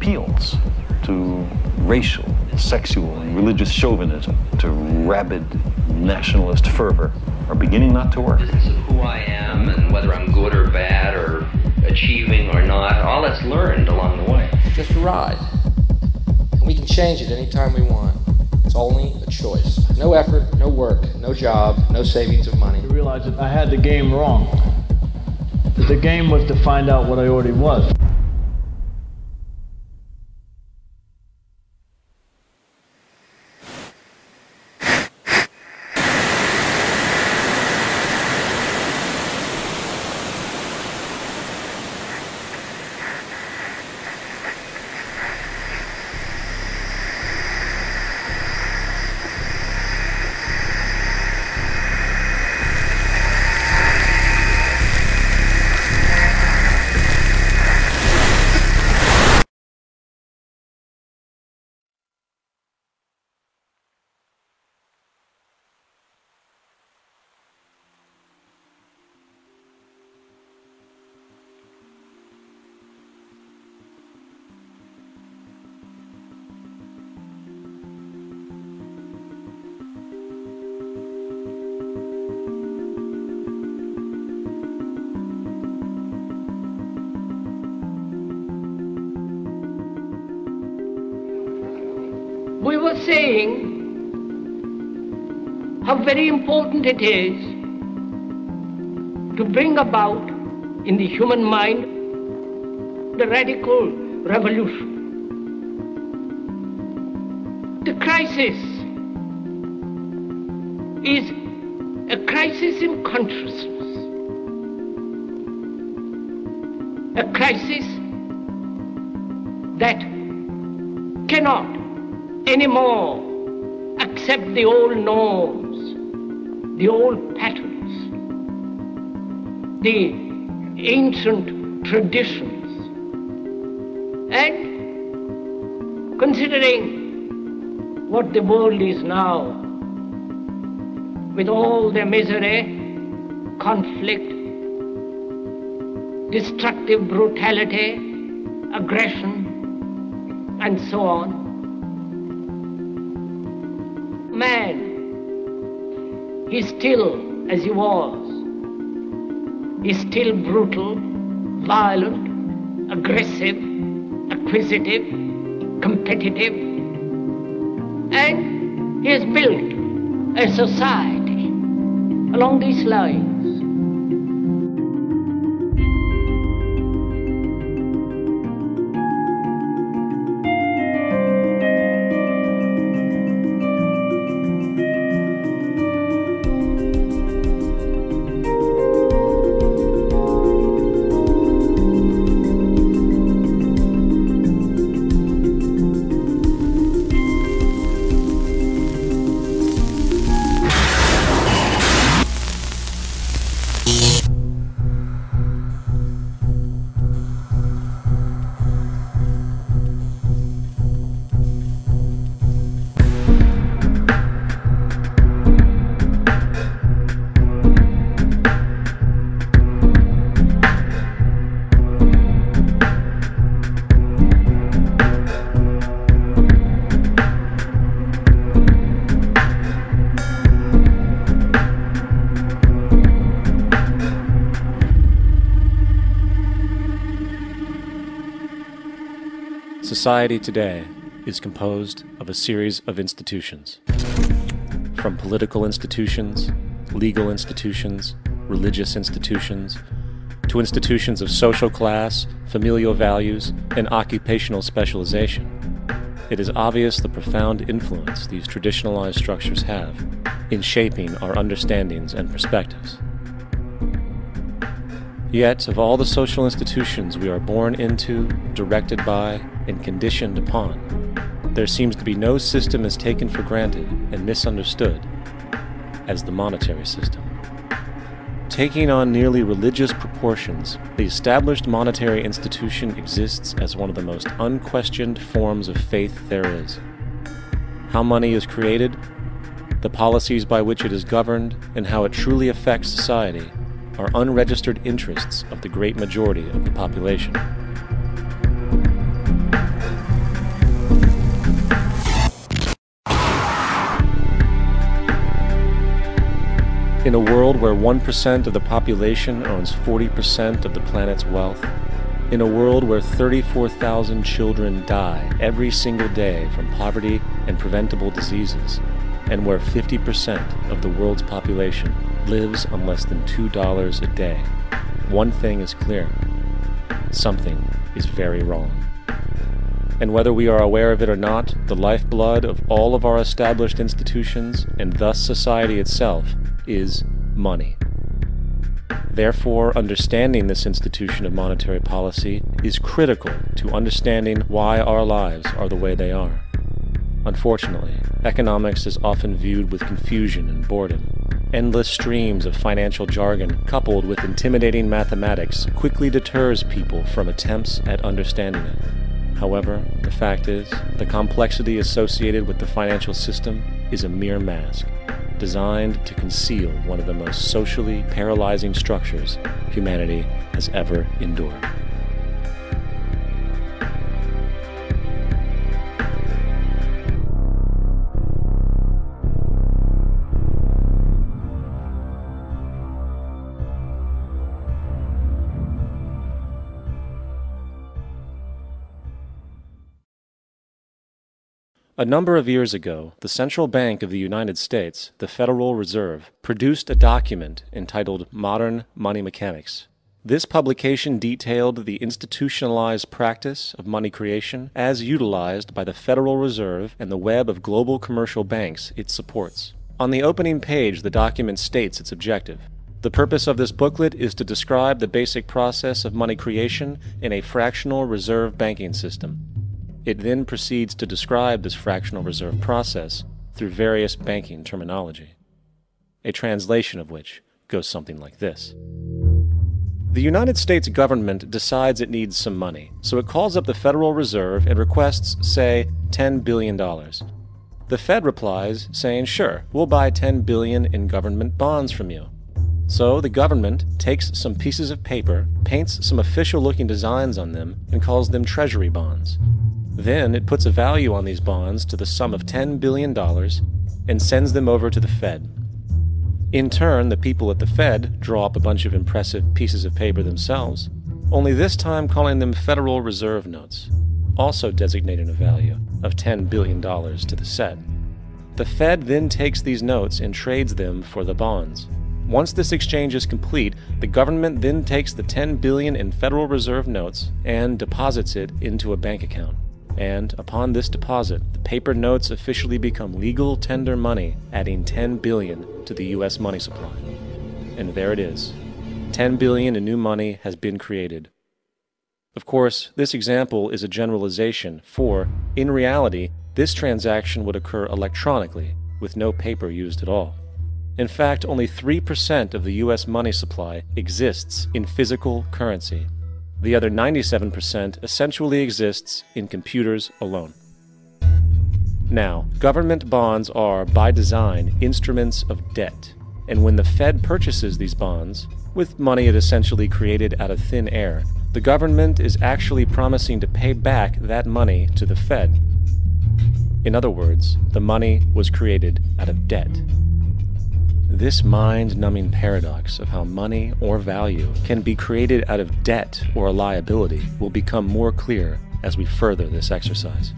appeals to racial, sexual, and religious chauvinism, to rabid nationalist fervor, are beginning not to work. Business of who I am and whether I'm good or bad or achieving or not, all that's learned along the way. Just a ride. And we can change it anytime we want. It's only a choice. No effort, no work, no job, no savings of money. I realized that I had the game wrong. That the game was to find out what I already was. We were saying how very important it is to bring about in the human mind the radical revolution. The crisis is a crisis in consciousness, a crisis that cannot anymore accept the old norms, the old patterns, the ancient traditions. And considering what the world is now, with all the misery, conflict, destructive brutality, aggression, and so on, man is still as he was. He's still brutal, violent, aggressive, acquisitive, competitive, and he has built a society along these lines. Society today is composed of a series of institutions. From political institutions, legal institutions, religious institutions, to institutions of social class, familial values, and occupational specialization. It is obvious the profound influence these traditionalized structures have in shaping our understandings and perspectives. Yet, of all the social institutions we are born into, directed by, and conditioned upon, there seems to be no system as taken for granted and misunderstood as the monetary system. Taking on nearly religious proportions, the established monetary institution exists as one of the most unquestioned forms of faith there is. How money is created, the policies by which it is governed, and how it truly affects society are unregistered interests of the great majority of the population. In a world where 1% of the population owns 40% of the planet's wealth, in a world where 34,000 children die every single day from poverty and preventable diseases, and where 50% of the world's population lives on less than $2 a day, one thing is clear: something is very wrong. And whether we are aware of it or not, the lifeblood of all of our established institutions, and thus society itself, is money. Therefore, understanding this institution of monetary policy is critical to understanding why our lives are the way they are. Unfortunately, economics is often viewed with confusion and boredom. Endless streams of financial jargon coupled with intimidating mathematics quickly deters people from attempts at understanding it. However, the fact is, the complexity associated with the financial system is a mere mask, designed to conceal one of the most socially paralyzing structures humanity has ever endured. A number of years ago, the Central Bank of the United States, the Federal Reserve, produced a document entitled Modern Money Mechanics. This publication detailed the institutionalized practice of money creation as utilized by the Federal Reserve and the web of global commercial banks it supports. On the opening page, the document states its objective. The purpose of this booklet is to describe the basic process of money creation in a fractional reserve banking system. It then proceeds to describe this fractional reserve process through various banking terminology, a translation of which goes something like this. The United States government decides it needs some money, so it calls up the Federal Reserve and requests, say, $10 billion. The Fed replies, saying, sure, we'll buy $10 billion in government bonds from you. So the government takes some pieces of paper, paints some official-looking designs on them, and calls them treasury bonds. Then it puts a value on these bonds to the sum of $10 billion and sends them over to the Fed. In turn, the people at the Fed draw up a bunch of impressive pieces of paper themselves, only this time calling them Federal Reserve notes, also designating a value of $10 billion to the Fed. The Fed then takes these notes and trades them for the bonds. Once this exchange is complete, the government then takes the $10 billion in Federal Reserve notes and deposits it into a bank account. And upon this deposit, the paper notes officially become legal tender money, adding $10 billion to the U.S. money supply. And there it is. $10 billion in new money has been created. Of course, this example is a generalization, for, in reality, this transaction would occur electronically, with no paper used at all. In fact, only 3% of the U.S. money supply exists in physical currency. The other 97% essentially exists in computers alone. Now, government bonds are, by design, instruments of debt, and when the Fed purchases these bonds, with money it essentially created out of thin air, the government is actually promising to pay back that money to the Fed. In other words, the money was created out of debt. This mind-numbing paradox of how money or value can be created out of debt or a liability will become more clear as we further this exercise.